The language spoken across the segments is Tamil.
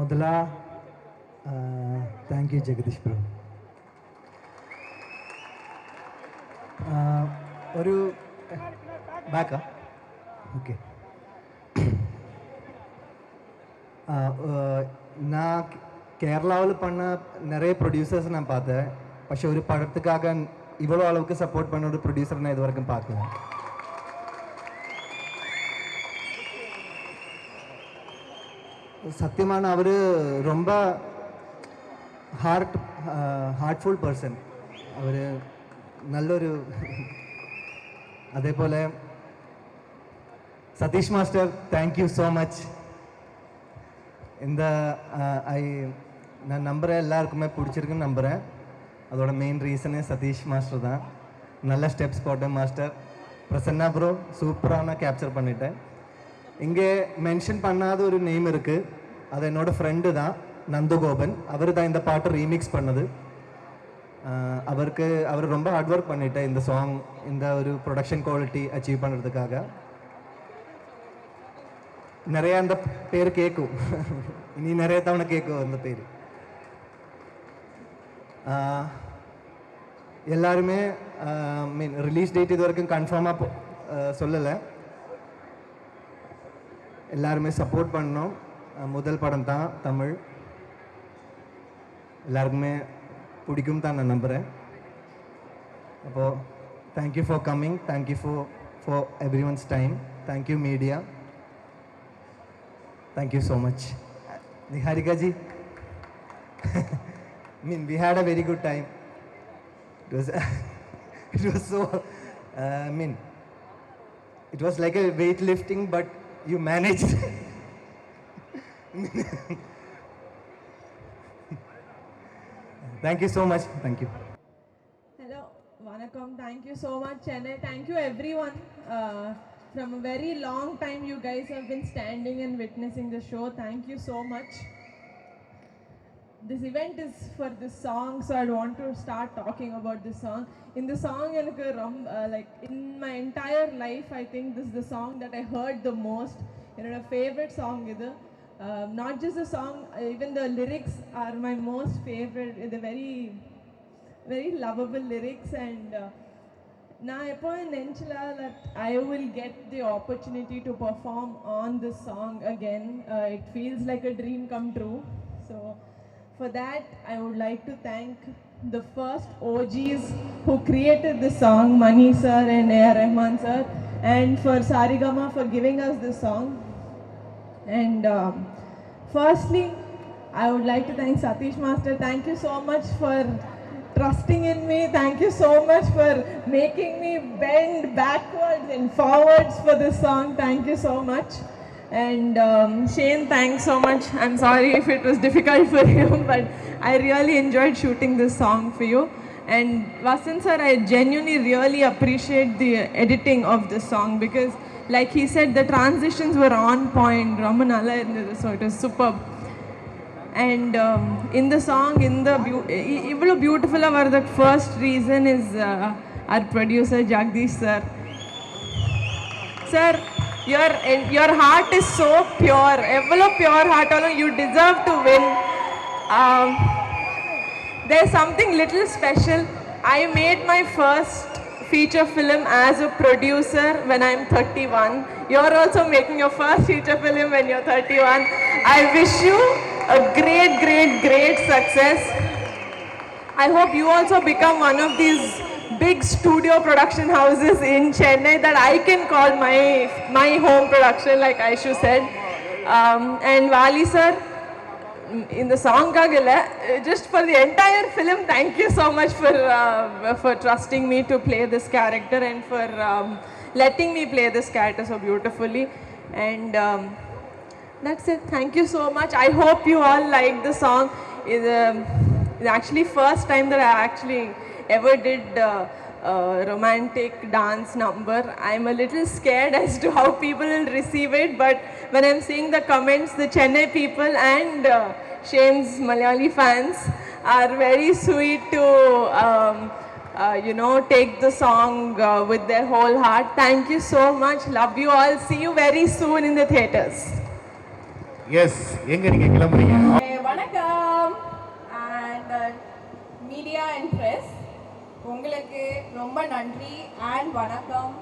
முதலா தேங்க்யூ ஜெகதீஷ் ப்ரோ. ஒரு பேக்கா ஓகே. நான் கேரளாவில் பண்ண நிறைய ப்ரொடியூசர்ஸ் நான் பார்த்தேன். പക്ഷെ ஒரு படத்துக்காக இவ்வளோ அளவுக்கு சப்போர்ட் பண்ண ஒரு ப்ரொடியூசர் நான் இது வரைக்கும் பார்க்கல. சத்தியமான அவர் ரொம்ப ஹார்ட்ஃபுல் பர்சன். அவர் நல்லொரு அதேപോലെ Satish master thank you so much. இந்த நான் நம்புகிறேன் எல்லாருக்குமே பிடிச்சிருக்குன்னு நம்புகிறேன். அதோட மெயின் ரீசனே சதீஷ் மாஸ்டர் தான். நல்ல ஸ்டெப்ஸ் போட்டேன் மாஸ்டர். பிரசன்னா ப்ரோ சூப்பராக நான் கேப்சர் பண்ணிட்டேன். இங்கே மென்ஷன் பண்ணாத ஒரு நேம் இருக்குது. அது என்னோட ஃப்ரெண்டு தான், நந்தகோபன். அவர் தான் இந்த பாட்டு ரீமிக்ஸ் பண்ணது. அவர் ரொம்ப ஹார்ட் ஒர்க் பண்ணிட்டேன் இந்த சாங், இந்த ஒரு ப்ரொடக்ஷன் குவாலிட்டி அச்சீவ் பண்ணுறதுக்காக. நிறைய அந்த பேர் கேட்கும், இனி நிறைய தவணை கேட்கும் அந்த பேர். எல்லாருமே மீன் ரிலீஸ் டேட் இது வரைக்கும் கன்ஃபார்மாக சொல்லலை. எல்லாருமே சப்போர்ட் பண்ணோம். முதல் படம் தான் தமிழ், எல்லாருக்குமே பிடிக்கும் தான் நான் நம்புகிறேன். அப்போது thank you for coming, thank you for every once time, thank you media, thank you so much. Niharika G, mean we had a very good time. It was so it was like a weightlifting, but you managed. Thank you so much. Thank you. Hello, vanakkam. Thank you so much, Chennai. Thank you everyone. From a very long time you guys have been standing and witnessing the show. Thank you so much. This event is for this song, so I want to start talking about this song. In the song, like in my entire life, I think this is the song that I heard the most. My favorite song is not just the song, even the lyrics are my most favorite. The very, very lovable lyrics, and now that I will get the opportunity to perform on this song again. It feels like a dream come true. So for that, I would like to thank the first OGs who created this song, Mani sir and A.R. Rahman sir, and for Sarigama for giving us this song. And firstly, I would like to thank Satish Master. Thank you so much for trusting in me. Thank you so much for making me bend backwards and forwards for this song. Thank you so much. And Shane, thanks so much. I'm sorry if it was difficult for you, but I really enjoyed shooting this song for you. And Vasant sir, I genuinely really appreciate the editing of this song, because like he said, the transitions were on point. Ramanala, so it was superb. And in the song, even beautiful, the first reason is our producer Jagdish sir. Sir, your heart is so pure. Evlo pure heart, you deserve to win. There's something little special. I made my first feature film as a producer when I'm 31. You're also making your first feature film when you're 31. I wish you a great, great, great success. I hope you also become one of these big studio production houses in Chennai that I can call my home production, like Aishu said. And Vali sir, in the song kagila, just for the entire film, thank you so much for trusting me to play this character, and for letting me play this character so beautifully. And that's it. Thank you so much. I hope you all like the song. It's actually first time that I actually ever did a romantic dance number. I'm a little scared as to how people will receive it, but when I'm seeing the comments, the Chennai people and Shane's Malayali fans are very sweet to take the song with their whole heart. Thank you so much. Love you all. See you very soon in the theaters. Yes, எங்க நீங்க கிளம்புறீங்க? மீடியா அண்ட் ப்ரெஸ், உங்களுக்கு ரொம்ப நன்றி அண்ட் வணக்கம்.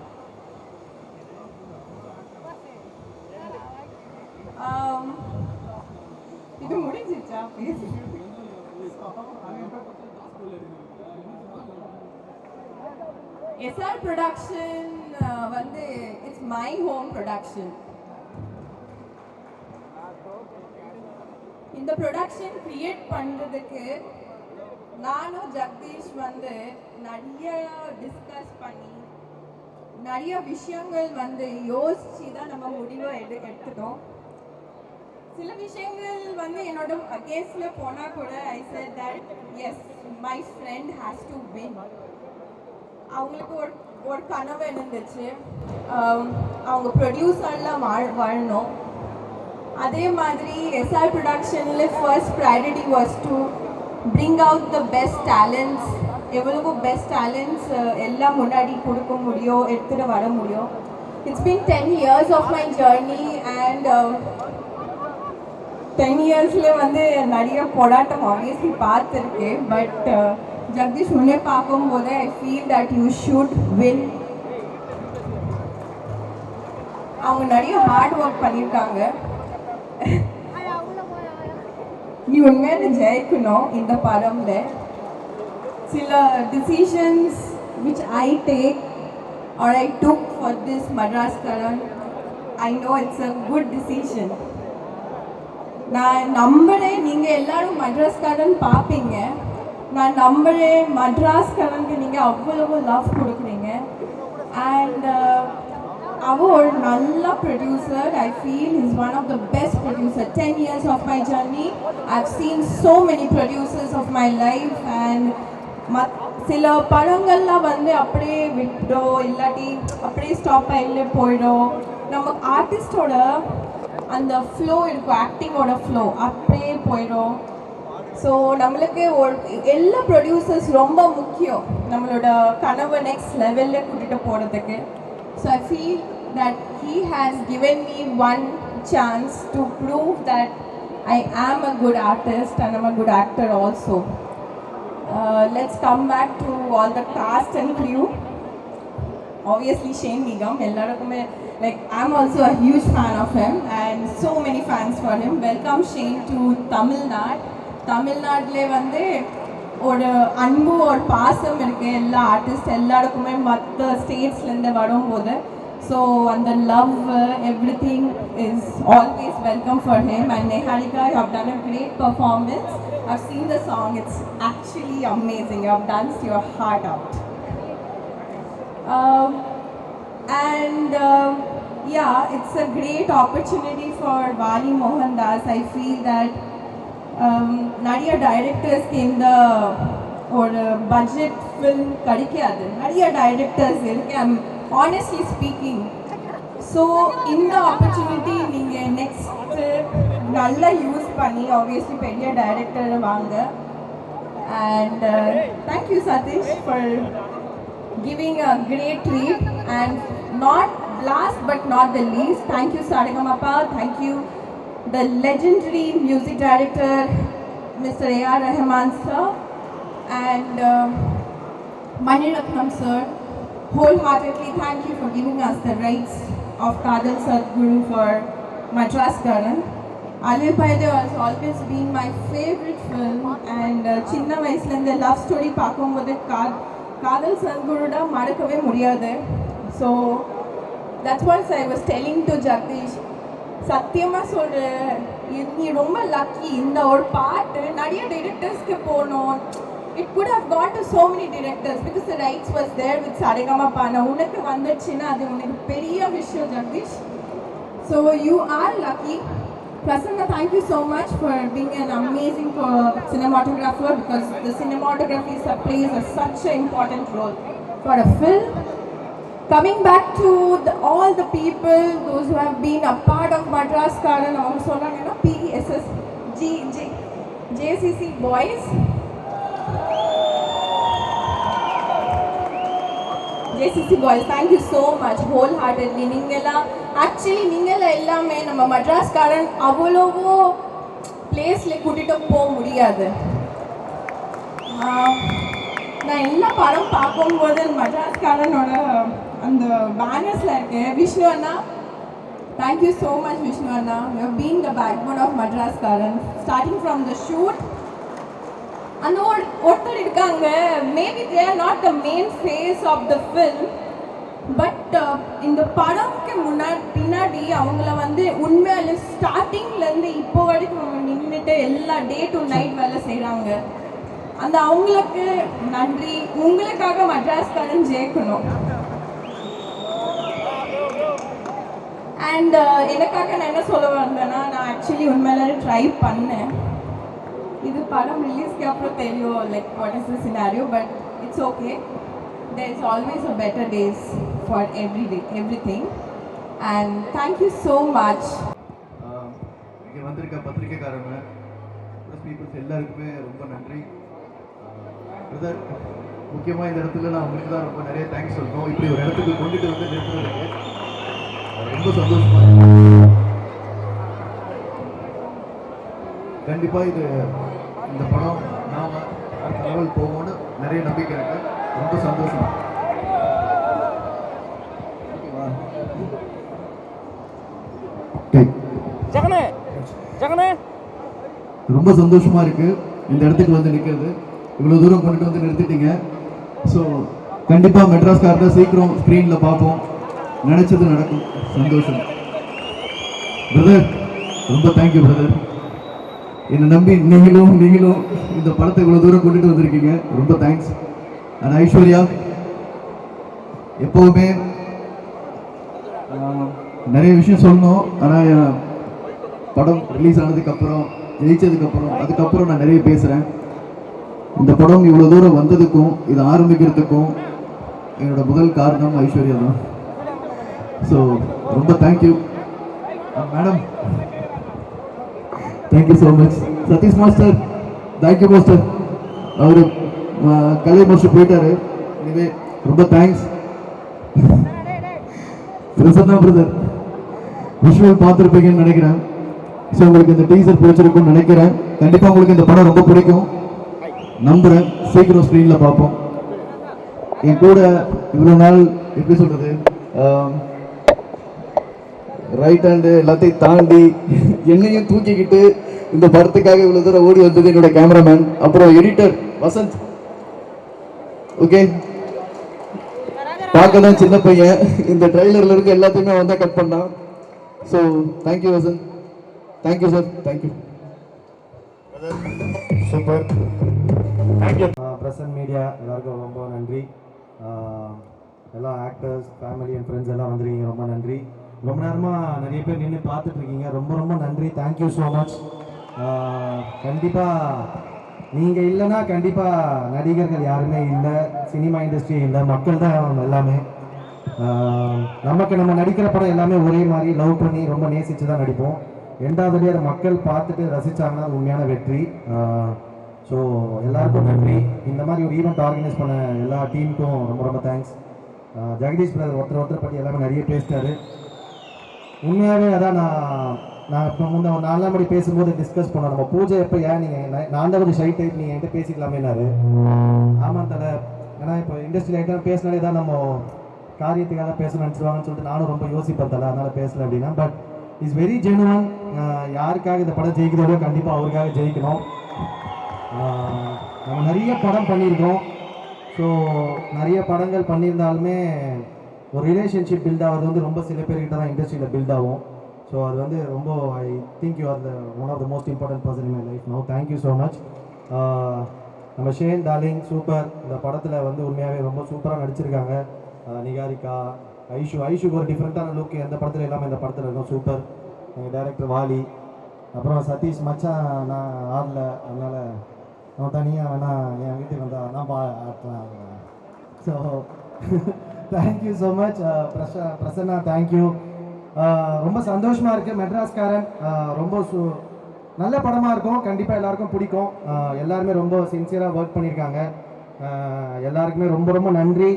இது முடிஞ்சிச்சா? எஸ்ஆர் ப்ரொடக்ஷன் வந்து இட்ஸ் மை ஹோம் ப்ரொடக்ஷன். இந்த ப்ரொடக்ஷன் கிரியேட் பண்ணுறதுக்கு நானும் ஜெகதீஷ் வந்து நிறைய டிஸ்கஸ் பண்ணி நிறைய விஷயங்கள் வந்து யோசிச்சு தான் நம்ம முடிவை எடுத்துட்டோம். சில விஷயங்கள் வந்து என்னோட அகேன்ஸ்ட்ல போனால் கூட ஐ set that S my friend has to win. அவங்களுக்கு ஒரு கனவு இருந்துச்சு, அவங்க ப்ரொடியூசர்லாம் வாழணும். அதே மாதிரி எஸ்ஆர் ப்ரொடக்ஷனில் first priority was to bring out the best talents. எவ்வளவோ பெஸ்ட் டேலண்ட்ஸ் எல்லாம் முன்னாடி கொடுக்க முடியும், எடுத்துகிட்டு வர முடியும். It's been 10 years of my journey and 10 yearsல வந்து நிறைய போராட்டம் ஆப்வியஸ்லி பார்த்துருக்கேன். பட் ஜெகதீஷ் முன்னே பார்க்கும்போது I feel that you should win. அவங்க நிறைய ஹார்ட் ஒர்க் பண்ணியிருக்காங்க. நீ உண்மையான ஜெயிக்கணும் இந்த படம்ல. சில decisions which I take or I took for this Madras Karan, I know it's a good decision. நான் நம்புறேன் நீங்கள் எல்லாரும் மட்ராஸ் காரன் பார்ப்பீங்க. நான் நம்புறேன் மட்ராஸ் காரனுக்கு நீங்கள் அவ்வளவு லவ் கொடுக்குறீங்க. அண்ட் அவர் ஒரு நல்ல producer. I feel is one of the best producer. 10 years of my journey, I've seen so many producers of my life. And சில படங்கள்லாம் வந்து அப்படியே விட்டோம், இல்லாட்டி அப்படியே ஸ்டாப் ஆகிட்டு போயிடும். நம்ம ஆர்டிஸ்டோட அந்த ஃப்ளோ இருக்கும், ஆக்டிங்கோட ஃப்ளோ அப்படியே போயிடும். ஸோ நம்மளுக்கு எல்லா ப்ரொடியூசர்ஸ் ரொம்ப முக்கியம் நம்மளோட கனவை நெக்ஸ்ட் லெவலில் கூட்டிகிட்டு போகிறதுக்கு. So I feel that he has given me one chance to prove that I am a good artist and I'm a good actor also. Let's come back to all the cast and crew. Obviously Shane Nigam, ellarukume, like I'm also a huge fan of him and so many fans for him. Welcome Shane to Tamil Nadu. Tamil Nadu வந்து ஒரு அன்பு ஒரு பாசம் இருக்குது எல்லா ஆர்டிஸ்ட் எல்லாருக்குமே மற்ற ஸ்டேட்ஸ்லேருந்து வரும்போது. ஸோ அந்த love everything is always welcome for him. And Neharika, you have done a great performance. I've seen the song, it's actually amazing. You have danced your heart out. Yeah, it's a great opportunity for Vali Mohandas. I feel that நிறைய டைரக்டர்ஸ்க்கு இந்த ஒரு பட்ஜெட் ஃபில்ம் கிடைக்காது. நிறைய டைரக்டர்ஸ் இருக்கு, ஐம் ஆனஸ்ட்லி ஸ்பீக்கிங். ஸோ இந்த ஆப்பர்ச்சுனிட்டி நீங்கள் நெக்ஸ்ட்டு நல்லா யூஸ் பண்ணி ஆப்வியஸ்லி பெரிய டைரக்டர் வாங்க. And thank you Satish for giving a great treat. And not last but not the least, thank you Saregamappa, thank you the legendary music director Mr. A.R. Rahman sir and Mani Ratnam sir. Wholeheartedly thank you for giving us the rights of Kadal Sadhguru for Madras Karan. Alipayade has always been my favorite film and chinna vayasla love story paakumbodhu Kadal Sadhguruda madakave mudiyadhu. So that's what I was telling to Jagdish. சத்தியமாக சொல்கிறேன், நீ ரொம்ப லக்கி. இந்த ஒரு பாட்டு நிறைய டிரெக்டர்ஸ்க்கு போகணும். It could have gone to so many directors because the rights was there with Saregama. உனக்கு வந்துச்சுன்னா அது உனக்கு பெரிய விஷயம் Jagadish. So you are lucky. Prasanna, thank you so much for being an amazing cinematographer, because the cinematography plays such an important role for a film. Coming back to all the people, those who have been a part of Madras Karan, also PESS, JCC boys. JCC boys, thank you so much wholeheartedly. நீங்கெல்லாம் எல்லாமே நம்ம மட்ராஸ் காரன் அவ்வளவோ பிளேஸில் கூட்டிகிட்டு போக முடியாது. நான் எல்லா படம் பார்க்கும்போது மெட்ராஸ்காரனோட அந்த பேனர்ஸில் இருக்கு விஷ்ணு அண்ணா. தேங்க்யூ ஸோ மச் விஷ்ணு அண்ணா. You have been the backbone of Madraskaaran starting from the shoot. அந்த ஒருத்தர் இருக்காங்க, maybe they are not the main face of the film, but இந்த படம்க்கு பின்னாடி அவங்கள வந்து உண்மையில ஸ்டார்டிங்லேருந்து இப்போ வரைக்கும் அவங்க நின்றுட்டு எல்லா டே டு நைட் வேலை செய்கிறாங்க. அந்த அவங்களுக்கு நன்றி. உங்களுக்காக மெட்ராஸ்காரன் ஜெயிக்கணும். அண்ட் எனக்காக நான் என்ன சொல்ல வந்தேன்னா, நான் ஆக்சுவலி உண்மையில ட்ரை பண்ணேன். இது படம் ரிலீஸ்க்கு அப்புறம் தெரியும் like what is the scenario, but it's okay. there is always a better days for everything, and thank you so much. இங்கே வந்திருக்க பத்திரிக்கைக்காரங்க ப்ளஸ் பீப்புள்ஸ் எல்லாருக்குமே ரொம்ப நன்றி. பிரதர், முக்கியமாக இந்த இடத்துல நான் உங்களுக்கு தான் ரொம்ப நிறைய தேங்க்ஸ் சொல்லணும். இப்படி ஒரு இடத்துக்கு கொண்டுட்டு வந்து நிறுத்துறதுக்கு ரொம்ப சந்தோஷமா இருக்கு. கண்டிப்பாக இந்த படம் நாம் லெவல் போகும்னு நிறைய நம்பிக்கை இருக்கு. ரொம்ப சந்தோஷம். ரொம்ப சந்தோஷமா இருக்கு இந்த இடத்துக்கு வந்து நிற்கிறது. இவ்வளோ தூரம் கொண்டுட்டு வந்து நிறுத்திட்டீங்க. ஸோ கண்டிப்பாக மெட்ராஸ்காரரை சீக்கிரம் ஸ்க்ரீனில் பார்ப்போம். நினைச்சது நடக்கும். சந்தோஷம் பிரதர். ரொம்ப தேங்க்யூ பிரதர். என்னை நம்பி நீங்களும் இந்த படத்தை இவ்வளோ தூரம் கொண்டுட்டு வந்திருக்கீங்க. ரொம்ப தேங்க்ஸ். அண்ட் ஐஸ்வர்யா, எப்போவுமே நிறைய விஷயம் சொல்லணும். ஆனால் படம் ரிலீஸ் ஆனதுக்கப்புறம் அதுக்கப்புறம் நான் நிறைய பேசுகிறேன். இந்த படம் இவ்வளோ தூரம் வந்ததுக்கும் இது ஆரம்பிக்கிறதுக்கும் என்னோட முதல் காரணம் ஐஸ்வர்யா தான். ஸோ ரொம்ப thank you madam. Thank you so much. Satish master, thank you master. அவர் கலை மாஸ்டர் போயிட்டாரு. எனவே ரொம்ப தேங்க்ஸ். பிரசன்னா பிரதர், விஷுவல் பார்த்துருப்பீங்கன்னு நினைக்கிறேன். ஸோ உங்களுக்கு இந்த டீசர் பிடிச்சிருக்கும்னு நினைக்கிறேன். கண்டிப்பாக உங்களுக்கு இந்த படம் ரொம்ப பிடிக்கும் நம்புகிறேன். சீக்கிரம் ஸ்க்ரீனில் பார்ப்போம். என் கூட இவ்வளோ நாள் எப்படி சொல்கிறது, ரைட் ஹேண்டு எல்லாத்தையும் தாண்டி என்னையும் தூக்கிக்கிட்டு இந்த படத்துக்காக இவ்வளோ தூரம் ஓடி வந்தது என்னோட கேமராமேன், அப்புறம் எடிட்டர் வசந்த். ஓகே, பார்க்க தான் சின்ன பையன், இந்த ட்ரைலரில் இருக்க எல்லாத்தையுமே வந்தால் கட் பண்ணான். So thank you Vasanth. Thank you sir. Thank you. Super. Thank you. Present media எல்லாருக்கும் ரொம்ப நன்றி. எல்லா ஆக்டர்ஸ், ஃபேமிலி அண்ட் ஃப்ரெண்ட்ஸ் எல்லாம் வந்துருக்கீங்க. ரொம்ப நன்றி. ரொம்ப நேரமாக நிறைய பேர் நின்று பார்த்துட்டு இருக்கீங்க. ரொம்ப ரொம்ப நன்றி. Thank you so much. கண்டிப்பாக நீங்கள் இல்லைன்னா கண்டிப்பாக நடிகர்கள் யாருமே இல்லை, சினிமா இண்டஸ்ட்ரி இல்லை, மக்கள் தான் எல்லாமே. நம்ம நடிக்கிற படம் எல்லாமே ஒரே மாதிரி லவ் பண்ணி ரொம்ப நேசித்து தான் நடிப்போம். ரெண்டாவதுலேயே அதை மக்கள் பார்த்துட்டு ரசித்தாங்கன்னா உண்மையான வெற்றி. ஸோ எல்லாருக்கும் நன்றி. இந்த மாதிரி ஒரு ஈவெண்ட் ஆர்கனைஸ் பண்ண எல்லா டீமுக்கும் ரொம்ப ரொம்ப தேங்க்ஸ். ஜெகதீஷ் பிரதர் ஒருத்தர் பற்றி எல்லாமே நிறைய பேசிட்டாரு. உண்மையாகவே அதான் நான் இப்போ முன்ன ஒரு 4 மணி பேசும்போது டிஸ்கஸ் பண்ணோம். நம்ம பூஜை எப்போ ஏன் நீங்கள் நான் தான் கொஞ்சம் ஷை டைப், நீங்கள் என்கிட்ட பேசிக்கலாமேனாரு. ஆமாம் தலை, ஏன்னா இப்போ இண்டஸ்ட்ரியில் ஐட்டம் பேசினாலே தான் நம்ம காரியத்துக்காக பேசணும்னு நினச்சிருவாங்கன்னு சொல்லிட்டு நானும் ரொம்ப யோசிப்பேன் தலை, அதனால் பேசலை அப்படின்னா. But is very genuine. யாருக்காக இந்த படம் ஜெயிக்கிறதோ கண்டிப்பாக அவருக்காக ஜெயிக்கணும். நம்ம நிறைய படம் பண்ணியிருக்கோம். ஸோ நிறைய படங்கள் பண்ணியிருந்தாலுமே ஒரு ரிலேஷன்ஷிப் பில்ட் ஆகிறது வந்து ரொம்ப சில பேர்கிட்ட தான் இண்டஸ்ட்ரியில் பில்ட் ஆகும். ஸோ அது வந்து ரொம்ப I think you are the one of the most important person in my life no. Thank you so much. நம்ம ஷேன் டார்லிங் சூப்பர். இந்த படத்தில் வந்து உண்மையாகவே ரொம்ப சூப்பராக நடிச்சிருக்காங்க. நிகாரிகா, ஐஷுக்கு ஒரு டிஃப்ரெண்ட்டான லுக் எந்த படத்தில் இல்லாமல் இந்த படத்தில் இருக்கும். சூப்பர். எங்கள் டைரக்டர் வாலி, அப்புறம் சதீஷ் மச்சான் நான் ஆடல, அதனால் நான் தனியாக வேணா என் வீட்டுக்கு வந்தால் நான் ஆட்டலாம். So thank you so much. Prasanna thank you. ரொம்ப சந்தோஷமாக இருக்குது. மெட்ராஸ்காரன் ரொம்ப நல்ல படமாக இருக்கும். கண்டிப்பாக எல்லாருக்கும் பிடிக்கும். எல்லாருமே ரொம்ப சின்சியராக ஒர்க் பண்ணியிருக்காங்க. எல்லாருக்குமே ரொம்ப ரொம்ப நன்றி.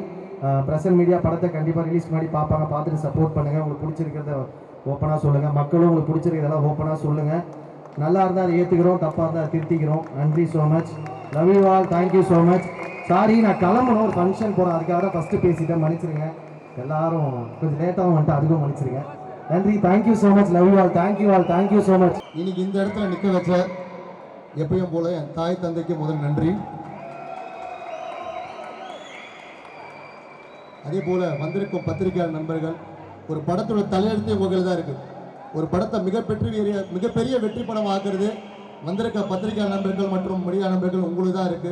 பிரசன்ட் மீடியா படத்தை கண்டிப்பாக ரிலீஸ் பண்ணி பார்ப்பாங்க. பார்த்துட்டு சப்போர்ட் பண்ணுங்கள். உங்களுக்கு பிடிச்சிருக்கிறத ஓப்பனாக சொல்லுங்கள். மக்களும் உங்களுக்கு பிடிச்சிருக்கிறதெல்லாம் ஓப்பனாக சொல்லுங்கள். நல்லா இருந்தால் அதை ஏற்றுக்கிறோம், தப்பாக இருந்தால் அதை திருத்திக்கிறோம். நன்றி so much. Love you all, thank you so much. Sorry, நான் கிளம்பணும், ஒரு ஃபங்க்ஷன் போகிறேன், அதுக்காக தான் ஃபஸ்ட்டு பேசிட்டேன், மன்னிச்சிருங்க. எல்லாரும் கொஞ்சம் லேட்டாகவும் வந்துட்டு அதுக்கும் மன்னிச்சிருங்க. நன்றி, thank you so much, love you all, thank you so much. இன்னைக்கு இந்த இடத்துல நிற்க வச்ச எப்பயும் போல என் தாய் தந்தைக்கு முதல் நன்றி. அதே போல வந்திருக்கும் பத்திரிகையாளர் நண்பர்கள், ஒரு படத்தோட தலையெழுத்தே உங்களில் தான் இருக்கு. ஒரு படத்தை மிகப்பெரிய வெற்றி படம் ஆக்குறது வந்திருக்க பத்திரிகையாளர் நண்பர்கள் மற்றும் மீடியா நண்பர்கள் உங்களுக்கு தான் இருக்கு.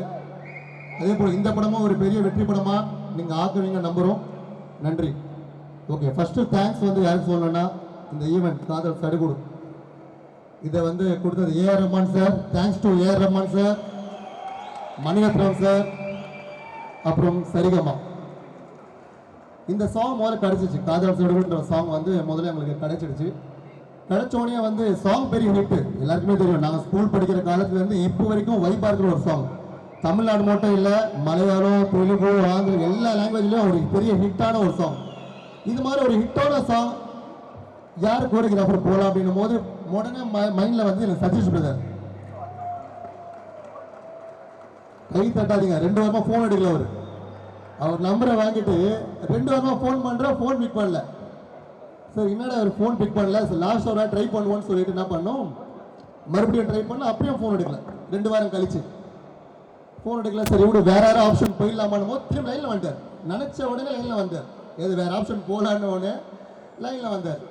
அதே போல இந்த படமும் ஒரு பெரிய வெற்றி படமா நீங்க ஆக்குவீங்க நம்புறோம். நன்றி. ஓகே, ஃபர்ஸ்ட் தேங்க்ஸ் வந்து யாருக்கு சொல்லணும்னா இந்த ஈவெண்ட் காதல் சடுகுடு இதை வந்து கொடுத்தது A R Rahman sir. Thanks to A R Rahman sir, Maniratnam sir, அப்புறம் சரிகமா. இந்த சாங் முதல்ல கிடைச்சிச்சு, காதல் சடுகுன்ற சாங் வந்து முதல்ல எங்களுக்கு கிடைச்சிடுச்சு. கிடைச்சோடனே வந்து சாங் பெரிய ஹிட், எல்லாருக்குமே தெரியும். நாங்கள் ஸ்கூல் படிக்கிற காலத்துலேருந்து இப்போ வரைக்கும் வைப்பாக இருக்கிற ஒரு சாங். தமிழ்நாடு மட்டும் இல்லை, மலையாளம், தெலுங்கு, ஆந்திரம் எல்லா லாங்குவேஜ்லையும் ஒரு பெரிய ஹிட்டான ஒரு சாங். இது மாதிரி ஒரு ஹிட்டான சாங் யார் கோரியோகிராஃபர் போகலாம் அப்படின்னும் போது உடனே மைண்டில் வந்து எனக்கு சஜஸ்ட் பிரதர். கை தட்டாதீங்க, 2 வாரமாக ஃபோன் எடுக்கல அவர் நம்பரை வாங்கிட்டு 2 வாரமாக ஃபோன் பண்ணுறேன், ஃபோன் பிக் பண்ணல. சார் என்னடா அவர் ஃபோன் பிக் பண்ணல, சார் லாஸ்ட் ஒரு ட்ரை பண்ணுவோன்னு சொல்லிட்டு என்ன பண்ணோம், மறுபடியும் ட்ரை பண்ண, அப்படியும் ஃபோன் எடுக்கல. 2 வாரம் கழிச்சு ஃபோன் எடுக்கல. சரி இப்படி வேற யாரும் ஆப்ஷன் போயிடலாமான்னு போது திரும்ப லைனில் வந்தார். நினச்ச உடனே லைனில் வந்தார். எது வேற ஆப்ஷன் போகலான்னு உடனே லைனில் வந்தார்.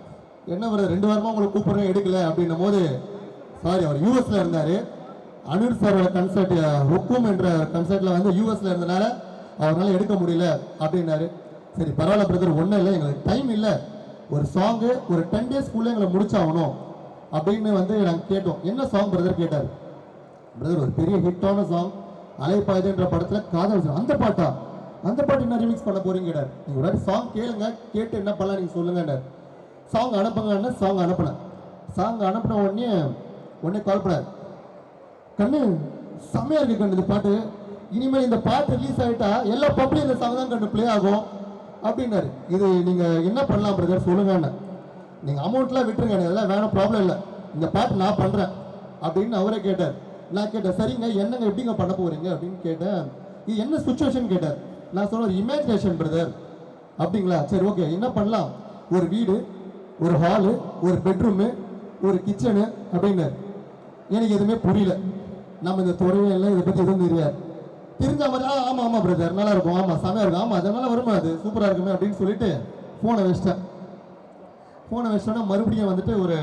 என்ன வருது 2 வாரமாக உங்களை கூப்பிட்றேன் எடுக்கல அப்படின்னும் போது, சாரி அவர் யூஎஸ்ல இருந்தார். அனில் சாரோட கன்சர்ட் ருக்கும் என்ற கன்சர்ட்ல வந்து யூஎஸ்ல இருந்தனால அவரால் எடுக்க முடியல அப்படின்னாரு. சரி பரவாயில்ல பிரதர், ஒன்றும் இல்லை, எங்களுக்கு டைம் இல்லை, ஒரு சாங்கு ஒரு 10 டேஸ்க்குள்ளே எங்களை முடிச்சாகணும் அப்படின்னு வந்து நாங்கள் கேட்டோம். என்ன சாங் பிரதர் கேட்டார். பிரதர் ஒரு பெரிய ஹிட்டான சாங் அலைப்பாயுதுன்ற படத்தில் காதல் சாங், அந்த பாட்டு என்ன ரிமிக்ஸ் பண்ண போறீங்க கேட்டார். நீங்கள் ஒரு சாங் கேளுங்க, கேட்டு என்ன பண்ணலாம் நீங்கள் சொல்லுங்கன்னார். சாங் அனுப்புங்கன்னா சாங் அனுப்பினேன். சாங் அனுப்பின உடனே கால் பண்ணார். கண்ணு செம்மையா இருக்கு கண்ணு இந்த பாட்டு, இனிமேல் இந்த பாட்டு ரிலீஸ் ஆகிட்டா எல்லா பப்ளியும் இந்த சாங் தான் கண்டு பிளே ஆகும் அப்படின்னாரு. இது நீங்கள் என்ன பண்ணலாம் பிரதர் சொல்லுங்கன்னு. நீங்கள் அமௌண்ட்லாம் விட்டுருங்க, இதெல்லாம் வேணும், ப்ராப்ளம் இல்லை, இந்த பாட்டு நான் பண்ணுறேன் அப்படின்னு அவரே கேட்டார். நான் கேட்டேன் சரிங்க என்னங்க எப்படிங்க பண்ண போகிறீங்க அப்படின்னு கேட்டேன். இது என்ன சுச்சுவேஷன் கேட்டார். நான் சொன்ன ஒரு இமேஜினேஷன் பிரதர். அப்படிங்களா, சரி ஓகே, என்ன பண்ணலாம், ஒரு வீடு, ஒரு ஹாலு, ஒரு பெட்ரூமு, ஒரு கிச்சனு அப்படின்னாரு. எனக்கு எதுவுமே புரியல, நம்ம இந்த துறையே இல்லை, இதை பற்றி எதுவும் தெரியாது. தெரிஞ்ச மாதிரி ஆமாம் பிரதர் நல்லா இருக்கும், ஆமாம் செமையாக இருக்கும், ஆமாம் அதனால வருமா, அது சூப்பராக இருக்குமே அப்படின்னு சொல்லிட்டு ஃபோனை வச்சிட்டோன்னா மறுபடியும் வந்துட்டு ஒரு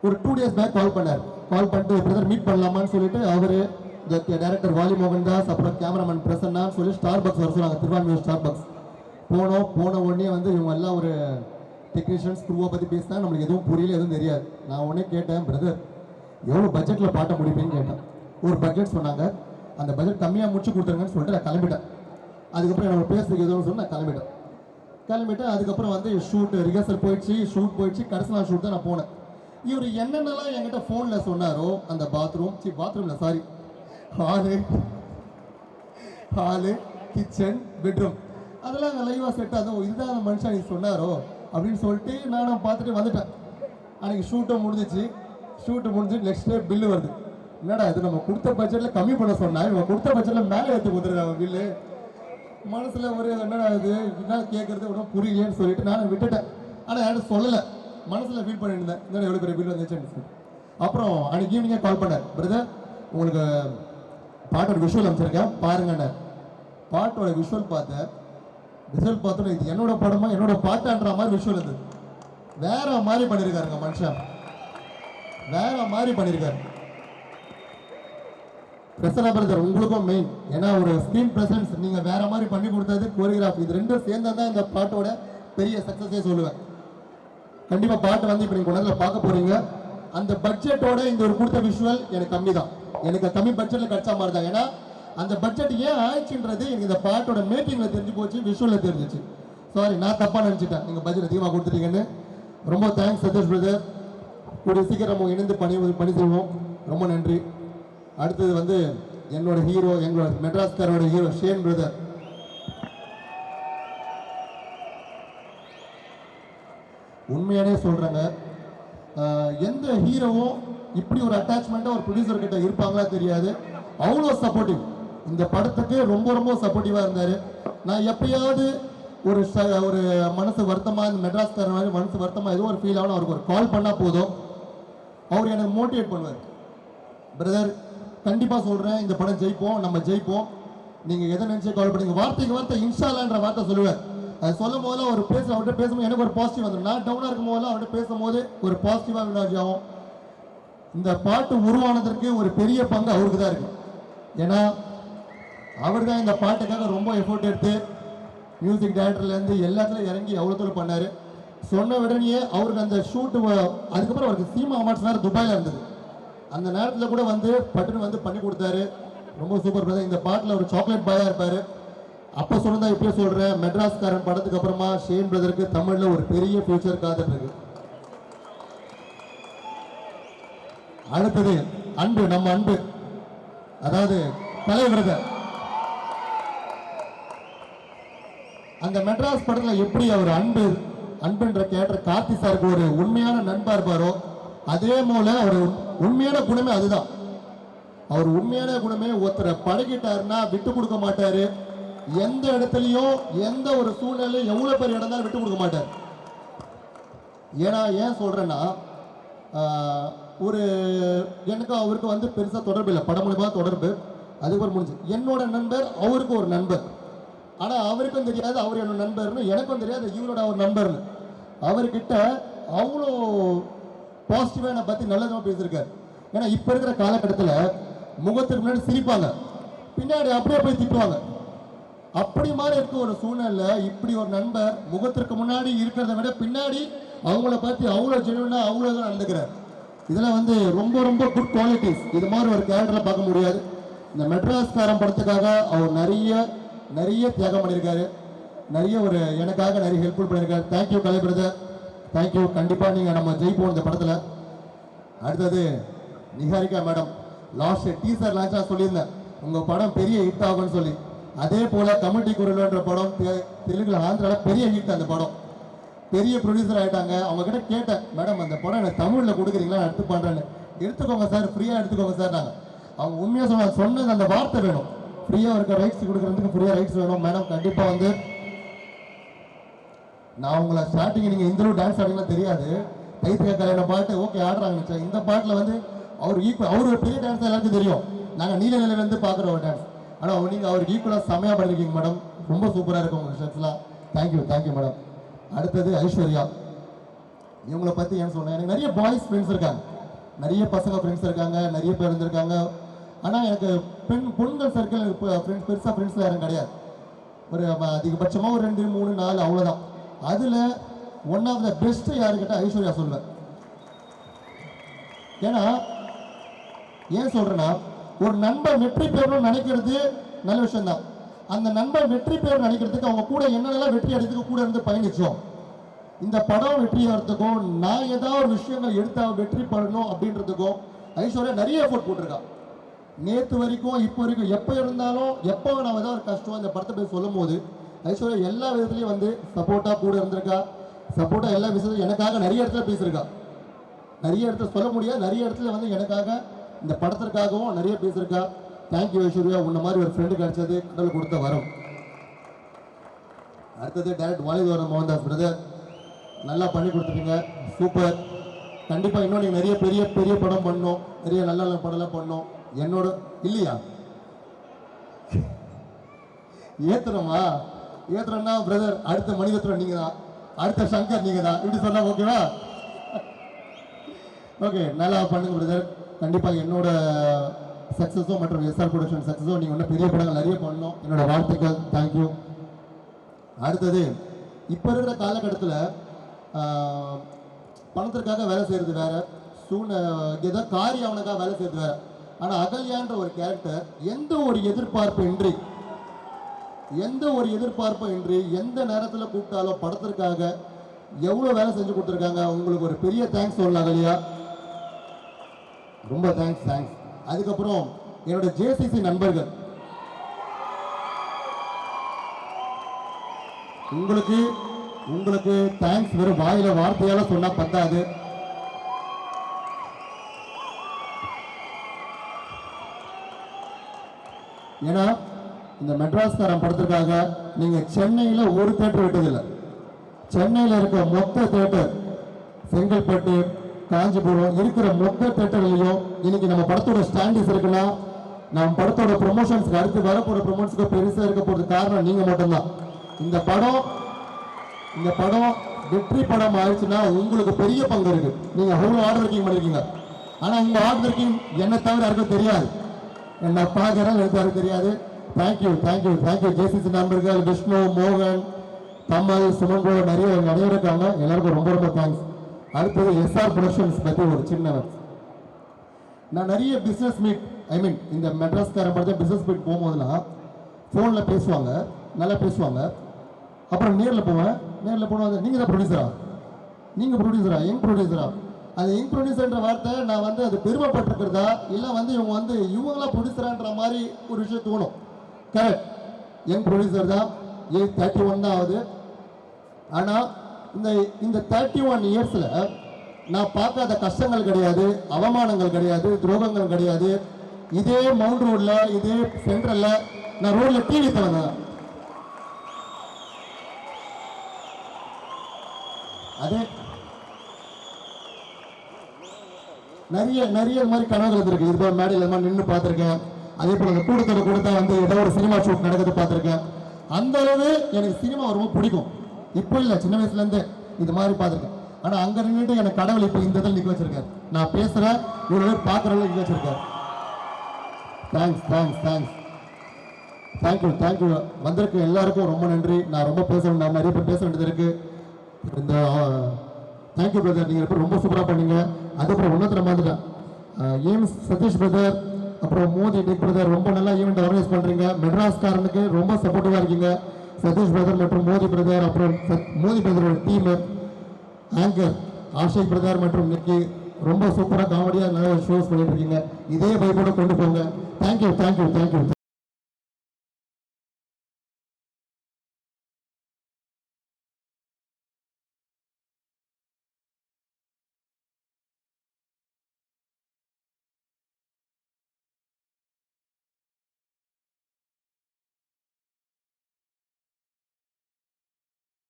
2 டேஸ் பேக் கால் பண்ணார். கால் பண்ணிட்டு பிரதர் மீட் பண்ணலாமான்னு சொல்லிட்டு அவர் டைரக்டர் வாலி மோகன் தாஸ், அப்புறம் கேமராமேன் பிரசன்னான்னு சொல்லி ஸ்டார் பாக்ஸ் வர சொன்னாங்க, திருவான்மையூர் ஸ்டார் பாக்ஸ். போன உடனே வந்து இவங்க எல்லாம் ஒரு டெக்னீஷியன்ஸ் குரூவை பற்றி பேசினா நம்மளுக்கு எதுவும் புரியல, எதுவும் தெரியாது. நான் உடனே கேட்டேன் பிரதர் எவ்வளோ பட்ஜெட்டில் பாட்ட முடிப்பேன்னு கேட்டேன். ஒரு பட்ஜெட் சொன்னாங்க, அந்த பட்ஜெட் கம்மியாக முடிச்சு கொடுத்துருங்கன்னு சொல்லிட்டு நான் கிளம்பிட்டேன். அதுக்கப்புறம் என்னோட பேசுறதுக்கு எதுவும் சொல்லி நான் கிளம்பிட்டேன். அதுக்கப்புறம் வந்து ஷூட் ரிஹர்சல் போயிடுச்சு, கடைசி நாள் ஷூட் தான் நான் போனேன். இவர் என்னென்னலாம் என்கிட்ட ஃபோனில் சொன்னாரோ, அந்த பாத்ரூமில் சாரி ஹாலு, கிச்சன், பெட்ரூம் அதெல்லாம் அங்கே லைவாக செட் ஆகும். இதுதான் அந்த மனுஷன் நீ சொன்னாரோ அப்படின்னு சொல்லிட்டு நானும் பார்த்துட்டு வந்துட்டேன். அன்றைக்கி ஷூட்டு முடிஞ்சு நெக்ஸ்ட் டே பில்லு வருது. என்னடா இது நம்ம கொடுத்த பட்ஜெட்டில் கம்மி பண்ண சொன்னா, இவங்க கொடுத்த பட்ஜெட்டில் மேலே ஏற்றி கொடுத்துருக்காங்க பில்லு. மனசில் ஒரு என்னடா இது என்ன கேட்குறது ஒன்றும் புரியலேன்னு சொல்லிட்டு நான் விட்டுட்டேன். ஆனால் யாரும் சொல்லலை, மனசில் ஃபீல் பண்ணியிருந்தேன் என்னடா எவ்வளோ பெரிய பில் வந்துச்சுன்னு. அப்புறம் அன்றைக்கி ஈவினிங்கே கால் பண்ணேன், பிரதர் உங்களுக்கு பாட்டோட விஷுவல் அமைச்சிருக்கேன் பாருங்கண்ணே. பாட்டோட விஷுவல் பார்த்தோன்னே இது என்னோட படமா என்னோட பாட்டான்ற மாதிரி விஷுவல் இருந்தது. வேற மாதிரி பண்ணியிருக்காருங்க மனுஷன், வேற மாதிரி பண்ணியிருக்காரு. பிரசன்னா பிரதர் உங்களுக்கும் மெயின், ஏன்னா ஒரு ஸ்க்ரீன் பிரசன்ஸ் நீங்கள் வேற மாதிரி பண்ணி கொடுத்தது, கோரியோகிராஃபி, இது ரெண்டும் சேர்ந்தா தான் இந்த பாட்டோட பெரிய சக்ஸஸே சொல்லுவேன். கண்டிப்பாக பாட்டை வந்து இப்போ நீங்கள் கொண்டாந்து பார்க்க போறீங்க. அந்த பட்ஜெட்டோட இந்த ஒரு கொடுத்த விஷுவல் எனக்கு கம்மி தான், எனக்கு கம்மி பட்ஜெட்டில் கிடைச்சா மாதிரி தான். ஏன்னா அந்த பட்ஜெட் ஏன் ஆயிடுச்சுன்றது எனக்கு இந்த பாட்டோட மேக்கிங்கில் தெரிஞ்சு போச்சு, விஷுவலில் தெரிஞ்சிச்சு. சாரி நான் தப்பாக நினச்சிட்டேன், நீங்கள் பட்ஜெட் அதிகமாக கொடுத்துட்டீங்கன்னு. ரொம்ப தேங்க்ஸ் சதீஷ் பிரதர், கூடிய சீக்கிரம் நம்ம இணைந்து பணி செய்வோம். ரொம்ப நன்றி. அடுத்தது வந்து என்னோட ஹீரோ, எங்களோட மெட்ராஸ்காரோட ஹீரோ ஷேன் பிரதர். உண்மையானே சொல்கிறேங்க, எந்த ஹீரோவும் இப்படி ஒரு அட்டாச்மெண்ட்டாக ஒரு ப்ரொடியூசர் கிட்ட இருப்பாங்களா தெரியாது. அவ்வளோ சப்போர்ட்டிவ். இந்த படத்துக்கு ரொம்ப ரொம்ப சப்போர்ட்டிவாக இருந்தார். நான் எப்பயாவது ஒரு ஒரு மனசு வருத்தமாக, இந்த மெட்ராஸ்காரன் மாதிரி மனசு வருத்தமாக ஏதோ ஒரு ஃபீல் ஆகணும், அவருக்கு ஒரு கால் பண்ணால் போதும், அவர் எனக்கு மோட்டிவேட் பண்ணுவார். பிரதர், கண்டிப்பாக சொல்கிறேன், இந்த படம் ஜெயிப்போம், நம்ம ஜெயிப்போம், நீங்கள் எதை நினச்சி கால் பண்ணுங்க, வார்த்தைக்கு வார்த்தை இன்ஷால்லான்ற வார்த்தை சொல்லுவார். அது சொல்லும் போது அவர் அவர்கிட்ட பேசும்போது எனக்கு ஒரு பாசிட்டிவ் வந்துடும். நான் டவுனாக இருக்கும் போதெல்லாம் அவர்கிட்ட பேசும்போது ஒரு பாசிட்டிவாக வினாஜி ஆகும். இந்த பாட்டு உருவானதற்கு ஒரு பெரிய பங்கு அவருக்கு தான் இருக்கு. ஏன்னா அவர் தான் இந்த பாட்டுக்காக ரொம்ப எஃபோர்ட் எடுத்து மியூசிக் டைரக்டர்லேருந்து எல்லாத்துலையும் இறங்கி அவ்வளோ தூரம் பண்ணார். சொன்ன உடனே அவருக்கு அந்த ஷூட்டு, அதுக்கப்புறம் அவருக்கு சீமா அவார்ட்ஸ் வேறு துபாயில் இருந்தது. அந்த நேரத்தில் கூட வந்து பட்டுன்னு வந்து பண்ணி கொடுத்தாரு. ரொம்ப சூப்பர் பிரதர். இந்த பாட்டில் ஒரு சாக்லேட் பாயாக இருப்பார். அப்போ சொன்னதா இப்பயே சொல்கிறேன், மெட்ராஸ்காரன் படத்துக்கு அப்புறமா ஷேன் பிரதருக்கு தமிழில் ஒரு பெரிய ஃபியூச்சர் காத்துட்டு இருக்கு. அடுத்தது அன்பு, நம்ம அன்பு, அதாவது கலை பிரதர். அந்த மெட்ராஸ் படத்தில் எப்படி அவர் அன்புன்ற கேரக்டர் கார்த்தி சாருக்கு ஒரு உண்மையான நண்பா இருப்பாரோ, அதே போல அவர் உண்மையான குணமே அதுதான். அவர் உண்மையான குணமே ஒருத்தரை பழகிட்டாருன்னா விட்டு கொடுக்க மாட்டாரு. எந்த இடத்துலையும் எந்த ஒரு சூழ்நிலையும் எவ்வளோ பெரிய இடம் தான் விட்டு கொடுக்க மாட்டார். ஏன்னா ஏன் சொல்கிறேன்னா, ஒரு எனக்கு அவருக்கு வந்து பெருசாக தொடர்பு இல்லை, படம் மூலமாக தொடர்பு, அதுக்கப்புறம் முடிஞ்சு. என்னோட நண்பர் அவருக்கு ஒரு நண்பர், ஆனால் அவருக்கும் தெரியாது அவர் என்னோட நண்பர்னு, எனக்கும் தெரியாது இவரோட அவர் நண்பர்னு. அவர்கிட்ட அவ்வளோ பாசிட்டிவாக என்னை பற்றி நல்லதாக பேசியிருக்காரு. ஏன்னா இப்போ இருக்கிற காலகட்டத்தில் முகத்துக்கு முன்னாடி சிரிப்பாங்க, பின்னாடி அப்படியே போய் திட்டுவாங்க. அப்படி மாதிரி இருக்க ஒரு சூழ்நிலை இப்படி ஒரு நண்பர் முகத்திற்கு முன்னாடி இருக்கிறத விட பின்னாடி அவங்கள பற்றி அவ்வளோ ஜெனுவனாக அவ்வளோ தான் நடந்துக்கிறார். இதெல்லாம் வந்து ரொம்ப ரொம்ப குட் குவாலிட்டிஸ். இது மாதிரி ஒரு கேரக்டரில் பார்க்க முடியாது. இந்த மெட்ராஸ்காரன் படத்துக்காக அவர் நிறைய தியாகம் பண்ணியிருக்காரு. நிறைய எனக்காக நிறைய ஹெல்ப்ஃபுல் பண்ணியிருக்காரு. தேங்க்யூ கலை பிரதர், தேங்க்யூ. கண்டிப்பாக நீங்கள் நம்ம ஜெயிப்போம் இந்த படத்தில். அடுத்தது நிகாரிகா மேடம். லாஸ்ட் டீசர் லான்ச்சாக சொல்லியிருந்தேன் உங்கள் படம் பெரிய ஹிட் ஆகும்னு சொல்லி. அதே போல் கமிட்டி குரல்ன்ற படம் தெலுங்குல ஆந்திராவில் பெரிய ஹிட். அந்த படம் பெரிய ப்ரொடியூசர் ஆகிட்டாங்க. அவங்ககிட்ட கேட்டேன், மேடம் அந்த படம் எனக்கு தமிழில் கொடுக்குறீங்களா, எடுத்து பண்ணுறேன்னு. எடுத்துக்கோங்க சார், ஃப்ரீயாக எடுத்துக்கோங்க சார். நாங்கள் அவங்க உண்மையாக சொன்னது அந்த வார்த்தை வேணும், ஃப்ரீயாக இருக்க ரைட்ஸ் கொடுக்குறதுக்கு ஃப்ரீயாக ரைட்ஸ் வேணும் மேடம். கண்டிப்பாக வந்து நான் உங்களை ஸ்டார்டிங் நீங்கள் இந்த டான்ஸ் ஆடிங்கலாம் தெரியாது, கைத்துக்க கல்யாண பாட்டு ஓகே ஆடுறாங்க. இந்த பாட்டில் வந்து அவர் ஒரு பெரிய டான்ஸ் எல்லாருக்கும் தெரியும். நாங்கள் நீல நிலையிலேருந்து பார்க்குற ஒரு டான்ஸ். ஆனால் நீங்கள் அவருக்கு ஈக்குவலாக செமையாக பண்ணியிருக்கீங்க மேடம். ரொம்ப சூப்பராக இருக்கும் உங்கள் ஷர்ட்ஸ்லாம். Thank you madam. அடுத்தது ஐஸ்வர்யா. இவங்களை பற்றி ஏன் சொன்னேன், எனக்கு நிறைய பாய்ஸ் ஃப்ரெண்ட்ஸ் இருக்காங்க, நிறைய பசங்க ஃப்ரெண்ட்ஸ் இருக்காங்க, நிறைய பேர் இருந்திருக்காங்க. ஆனால் எனக்கு பொண்கள் சர்க்கிள் ஃப்ரெண்ட்ஸ் பெருசாக ஃப்ரெண்ட்ஸில் யாரும் கிடையாது. ஒரு அதிகபட்சமாக ஒரு 2, 3, 4 அவ்வளோதான். அதில் ஒன் ஆஃப் த பெஸ்ட்டு யாருக்கிட்ட ஐஸ்வர்யா சொல்லுவேன். ஏன்னா ஏன் சொல்கிறேன்னா, ஒரு நண்பர் வெற்றி பெறணும்னு நினைக்கிறது நல்ல விஷயம்தான். அந்த நண்பர் வெற்றி பெறணும்னு நினைக்கிறதுக்கு அவங்க கூட என்னென்னலாம் வெற்றி அடைறதுக்கு கூட இருந்து பயணிச்சோம். இந்த படம் வெற்றி ஆகிறதுக்கும் நான் ஏதாவது ஒரு விஷயங்கள் எடுத்து வெற்றி பெறணும் அப்படின்றதுக்கும் ஐஸ்வர்யா நிறைய எஃபோர்ட் போட்டிருக்கா. நேற்று வரைக்கும் இப்போ வரைக்கும் எப்போ இருந்தாலும் எப்போ நான் ஏதாவது ஒரு கஷ்டம் இந்த படத்தை போய் சொல்லும் போது ஐஸ்வர்யா எல்லா விதத்துலையும் வந்து சப்போர்ட்டாக கூட இருந்திருக்கா. சப்போர்ட்டாக எல்லா விஷயத்தையும் எனக்காக நிறைய இடத்துல பேசியிருக்கா. நிறைய இடத்துல சொல்ல முடியாது, நிறைய இடத்துல வந்து எனக்காக இந்த படத்திற்காகவும் நிறைய பேசியிருக்கா. தேங்க்யூ ஐஸ்வர்யா, உன்ன மாதிரி ஒரு ஃப்ரெண்டு கிடைச்சது கடவுள் கொடுத்த வரும். அடுத்தது டைரக்ட் வாலிதோரன் மோகன்தாஸ் பிரதர், நல்லா பண்ணி கொடுத்துருக்கீங்க, சூப்பர். கண்டிப்பாக இன்னும் நீங்கள் நிறைய பெரிய பெரிய படம் பண்ணணும், நிறைய நல்ல நல்ல படம்லாம் பண்ணணும். என்னோட இல்லையா ஏத்துறோம்னா பிரதர், அடுத்த மணிரத்னம் நீங்கள் தான், அடுத்த சங்கர் நீங்கள் தான், இப்படி சொன்னா ஓகேவா? ஓகே, நல்லா பண்ணுங்க பிரதர். கண்டிப்பாக என்னோட சக்ஸஸோ மற்றும் எஸ்ஆர் ப்ரொடக்ஷன் சக்ஸஸோ நீங்கள் இன்னும் பெரிய படங்கள் நிறைய பண்ணணும், என்னோட வாழ்த்துக்கள். தேங்க்யூ. அடுத்தது இப்போ இருக்கிற காலகட்டத்தில் பணத்திற்காக வேலை செய்கிறது வேற, ஏதோ காரி அவனுக்காக வேலை செய்கிறது வேற. ஆனால் அகல்யான்ற ஒரு கேரக்டர் எந்த ஒரு எதிர்பார்ப்பு இன்றி எந்த நேரத்தில் கூப்பிட்டாலும் படத்திற்காக எவ்வளோ வேலை செஞ்சு கொடுத்துருக்காங்க. உங்களுக்கு ஒரு பெரிய தேங்க்ஸ் சொல்லலாம் அகல்யா, ரொம்ப தேங்க்ஸ். அதுக்கப்புறம் என்னோட ஜேசிசி நண்பர்கள், உங்களுக்கு தேங்க்ஸ் வெறும் வாயில வார்த்தையால சொன்னா பத்தாது. ஏன்னா இந்த மெட்ராஸ்காரன் படத்திற்காக நீங்கள் சென்னையில் ஒரு தேட்டர் விட்டதில்லை. சென்னையில் இருக்க மொத்த தேட்டர், செங்கல்பட்டு, காஞ்சிபுரம் இருக்கிற மொத்த தேட்டர்லையும் இன்னைக்கு நம்ம படத்தோட ஸ்டாண்டிஸ் இருக்குன்னா நம்ம படத்தோட ப்ரொமோஷன்ஸ்க்கு அடுத்து வரப்போகிற ப்ரொமோஷன்ஸ்க்கு பெருசாக இருக்க போகிறது காரணம் நீங்கள் மட்டும்தான். இந்த படம் வெற்றி படம் ஆயிடுச்சுன்னா உங்களுக்கு பெரிய பங்கு இருக்கு. நீங்கள் அவ்வளோ ஹார்ட் ஒர்க்கிங் பண்ணியிருக்கீங்க. ஆனால் உங்கள் ஹார்ட் ஒர்க்கிங் என்னை தவிர யாருக்கும் தெரியாது. என்னை பார்க்குறேன் எனக்கு யாருக்கும் தெரியாது. Thank you thank you thank you. ஜேசிசி நண்பர்கள், விஷ்ணு, மோகன், கமல், சுமன் ப்ரோ, நிறைய இருக்காங்க. எல்லாருக்கும் ரொம்ப ரொம்ப தேங்க்ஸ். அடுத்தது எஸ்ஆர் ப்ரொடக்ஷன்ஸ் பற்றி ஒரு சின்ன நான் நிறைய பிஸ்னஸ் மீட் இந்த மெட்ராஸ்காரன் படத்தை பிஸ்னஸ் மீட் போகும்போதெல்லாம் ஃபோனில் பேசுவாங்க, நல்லா பேசுவாங்க. அப்புறம் நேரில் போவேன். நேரில் போனால் நீங்கள் தான் ப்ரொடியூசரா, யங் ப்ரொடியூசரா? அது யங் ப்ரொடியூசர்ன்ற வார்த்தை நான் அது பெருமைப்பட்டிருக்கிறதா இல்லை இவங்களாம் ப்ரொடியூசரான்ற மாதிரி ஒரு விஷயம் தோணும். கரெக்ட், யங் ப்ரொடியூசர் தான். ஏஜ் 31 தான் ஆகுது. ஆனால் இந்த 31 இயர்ஸில் நான் பார்க்காத கஷ்டங்கள் கிடையாது, அவமானங்கள் கிடையாது, துரோகங்கள் கிடையாது. இதே மவுண்ட் ரோட்ல, இதே சென்ட்ரல்ல நான் ரோட்ல டிவி தவறேன். அதே நிறைய மாதிரி கனவுகள் இருக்கு. இது போல மேடையில் நின்று பார்த்துருக்கேன். அதே போல அந்த கூட்டத்தோட கூடத்தா ஏதோ ஒரு சினிமா ஷூட் நடக்கிறது பார்த்துருக்கேன். அந்த அளவு எனக்கு சினிமா ரொம்ப பிடிக்கும். இப்போ இல்லை, சின்ன வயசுல இருந்தே இது மாதிரி பார்த்துருக்கேன். ஆனால் அங்கே நின்றுட்டு எனக்கு கடவுள் இப்போ இந்த இதில் நிற்க வச்சிருக்காரு. நான் பேசுகிறேன், இவ்வளோ பேர் பார்க்குறவங்க நிற்க வச்சிருக்காரு. Thanks thanks thanks thank you thank you. வந்திருக்கு எல்லாருக்கும் ரொம்ப நன்றி. நான் ரொம்ப பேசணும், நான் நிறைய பேர் பேச வேண்டியது இருக்கு. இந்த தேங்க்யூ பிரதர், நீங்கள் ரொம்ப சூப்பராக பண்ணீங்க. அதுக்கப்புறம் ஒன்றத்தில் வந்துட்டேன். ஏம்ஸ் சதீஷ் பிரதர், அப்புறம் மோதி டிக் பிரதர் ரொம்ப நல்லா ஈவெண்ட் ஆர்கனைஸ் பண்ணுறீங்க. மெட்ராஸ்காரனுக்கு ரொம்ப சப்போர்ட்டிவாக இருக்கீங்க. சதீஷ் பிரதர் மற்றும் மோதி பிரதர், அப்புறம் மோதி பிரதரோட டீமு, ஆங்கர் ஆஷிக் பிரதர் மற்றும் நிக்கி ரொம்ப சூப்பராக காமெடியாக நிறைய ஷோஸ் பண்ணிட்டு இருக்கீங்க. இதே பைப்போட கொண்டு போங்க. Thank you thank you thank you.